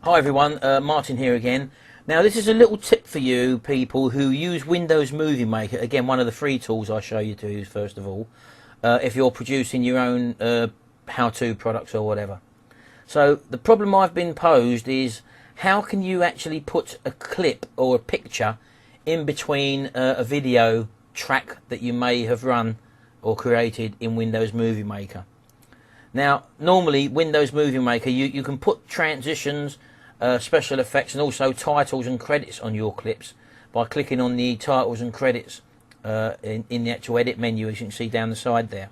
Hi everyone, Martin here again. Now this is a little tip for you people who use Windows Movie Maker. Again, one of the free tools I show you to use first of all, if you're producing your own how-to products or whatever. So the problem I've been posed is how can you actually put a clip or a picture in between a video track that you may have run or created in Windows Movie Maker. Now, normally Windows Movie Maker, you can put transitions, special effects, and also titles and credits on your clips by clicking on the titles and credits in the actual edit menu, as you can see down the side there.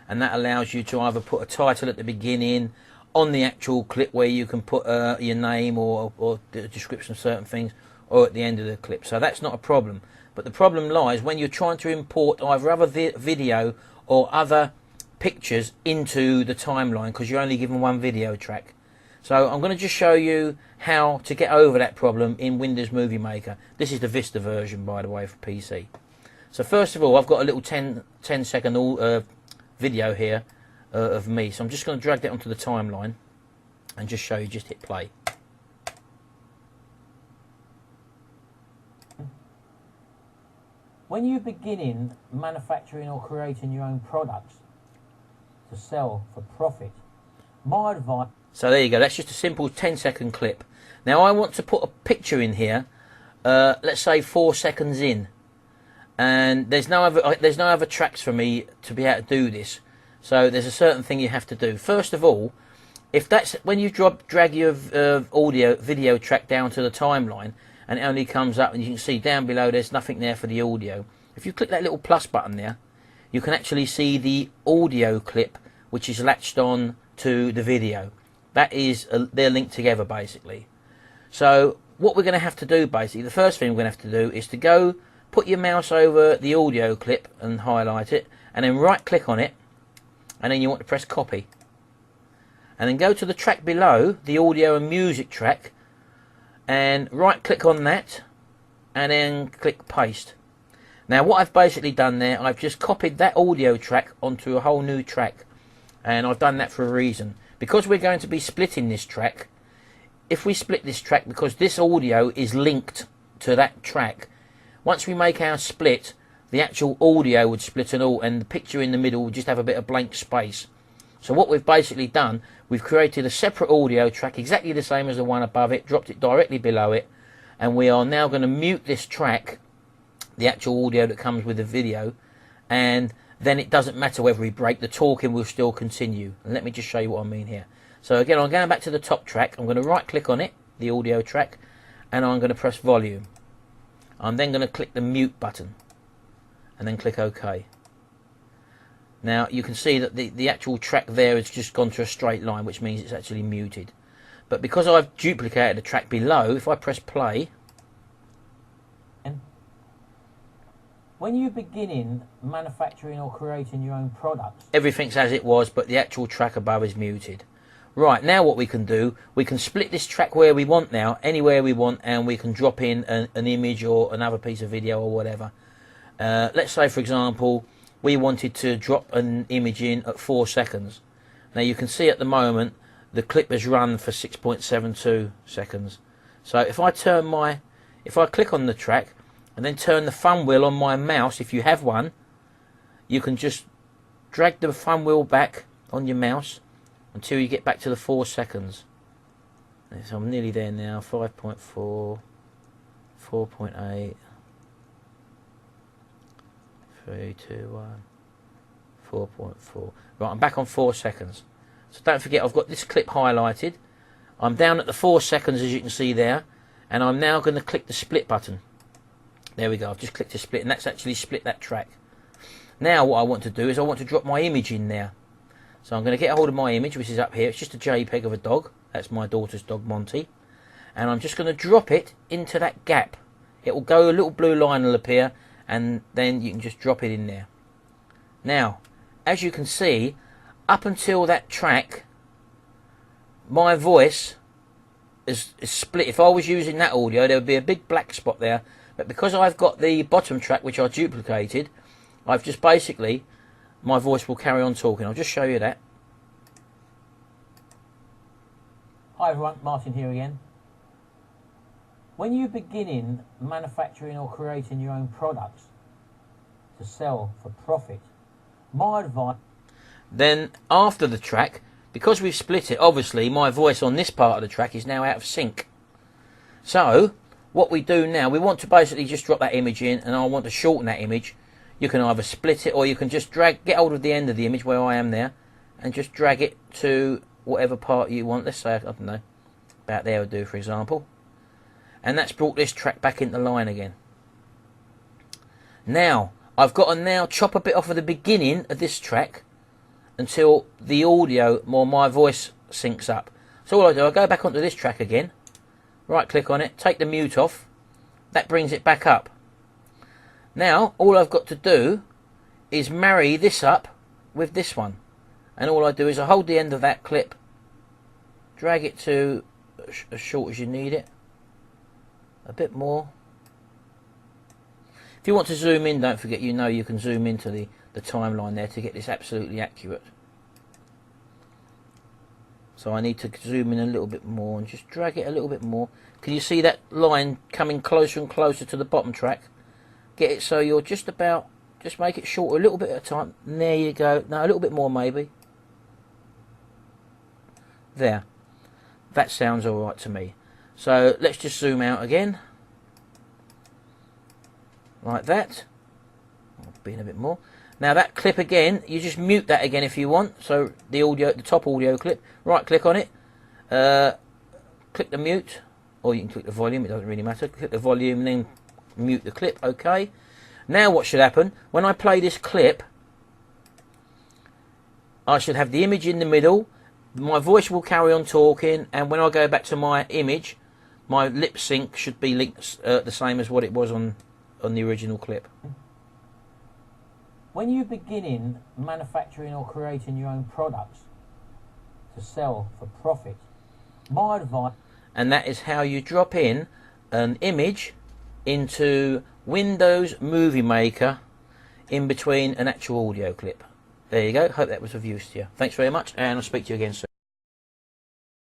And that allows you to either put a title at the beginning on the actual clip where you can put your name or the description of certain things, or at the end of the clip. So that's not a problem. But the problem lies when you're trying to import either other video or other pictures into the timeline, because you're only given one video track. So I'm going to just show you how to get over that problem in Windows Movie Maker. This is the Vista version, by the way, for PC. So first of all, I've got a little 10-second video here of me. So I'm just going to drag that onto the timeline and just show you. Just hit play. When you're beginning manufacturing or creating your own products to sell for profit, my advice... So there you go, that's just a simple 10-second clip. Now I want to put a picture in here, let's say 4 seconds in, and there's no other tracks for me to be able to do this. So there's a certain thing you have to do. First of all, if that's when you drag your video track down to the timeline, and it only comes up, and you can see down below there's nothing there for the audio. If you click that little plus button there, you can actually see the audio clip which is latched on to the video. That is, they're linked together basically. So what we're going to have to do basically, the first thing we're going to have to do is to go put your mouse over the audio clip and highlight it, and then right click on it, and then you want to press copy. And then go to the track below, the audio and music track, and right click on that, and then click paste. Now what I've basically done there, I've just copied that audio track onto a whole new track, and I've done that for a reason. Because we're going to be splitting this track, if we split this track, because this audio is linked to that track, once we make our split, the actual audio would split and all, and the picture in the middle would just have a bit of blank space. So what we've basically done, we've created a separate audio track exactly the same as the one above it, dropped it directly below it, and we are now going to mute this track, the actual audio that comes with the video, and then it doesn't matter whether we break, the talking will still continue. And let me just show you what I mean here. So again, I'm going back to the top track, I'm going to right click on it, the audio track, and I'm going to press volume. I'm then going to click the mute button and then click OK. Now you can see that the actual track there has just gone to a straight line, which means it's actually muted. But because I've duplicated the track below, if I press play, when you're beginning manufacturing or creating your own products, everything's as it was, but the actual track above is muted. Right, now what we can do, we can split this track where we want now, anywhere we want, and we can drop in an image or another piece of video or whatever. Let's say, for example, we wanted to drop an image in at 4 seconds. Now you can see at the moment the clip has run for 6.72 seconds. So if I click on the track and then turn the thumb wheel on my mouse, if you have one, you can just drag the thumb wheel back on your mouse until you get back to the 4 seconds. So I'm nearly there now. 5.4, 4.8, 3, 2, 1, 4.4. Right, I'm back on 4 seconds. So don't forget, I've got this clip highlighted. I'm down at the 4 seconds, as you can see there, and I'm now going to click the split button. There we go, I've just clicked to split, and that's actually split that track. Now what I want to do is I want to drop my image in there. So I'm going to get a hold of my image, which is up here. It's just a JPEG of a dog. That's my daughter's dog, Monty. And I'm just going to drop it into that gap. It will go, a little blue line will appear, and then you can just drop it in there. Now, as you can see, up until that track, my voice is split. If I was using that audio, there would be a big black spot there. But because I've got the bottom track, which I duplicated, I've just basically, my voice will carry on talking. I'll just show you that. Hi everyone, Martin here again. When you're beginning manufacturing or creating your own products to sell for profit, my advice... Then after the track, because we've split it, obviously my voice on this part of the track is now out of sync. So what we do now, we want to basically just drop that image in, and I want to shorten that image. You can either split it, or you can just get hold of the end of the image where I am there and just drag it to whatever part you want. Let's say, I don't know, about there would do, for example. And that's brought this track back into line again. Now I've got to now chop a bit off of the beginning of this track until the audio, or my voice, syncs up. So all I do, I go back onto this track again, right click on it, take the mute off, that brings it back up. Now all I've got to do is marry this up with this one, and all I do is I hold the end of that clip, drag it to as short as you need it, a bit more. If you want to zoom in, don't forget, you can zoom into the timeline there to get this absolutely accurate. So I need to zoom in a little bit more and just drag it a little bit more. Can you see that line coming closer and closer to the bottom track? Get it so you're just make it shorter a little bit at a time. And there you go. No, a little bit more maybe. There. That sounds alright to me. So let's just zoom out again. Like that. Being a bit more. Now that clip again, you just mute that again if you want. So the top audio clip, right click on it, click the mute, or you can click the volume, it doesn't really matter. Click the volume and then mute the clip, okay. Now what should happen, when I play this clip, I should have the image in the middle, my voice will carry on talking, and when I go back to my image, my lip sync should be linked the same as what it was on the original clip. When you're beginning manufacturing or creating your own products to sell for profit, my advice... And that is how you drop in an image into Windows Movie Maker in between an actual audio clip. There you go. Hope that was of use to you. Thanks very much, and I'll speak to you again soon.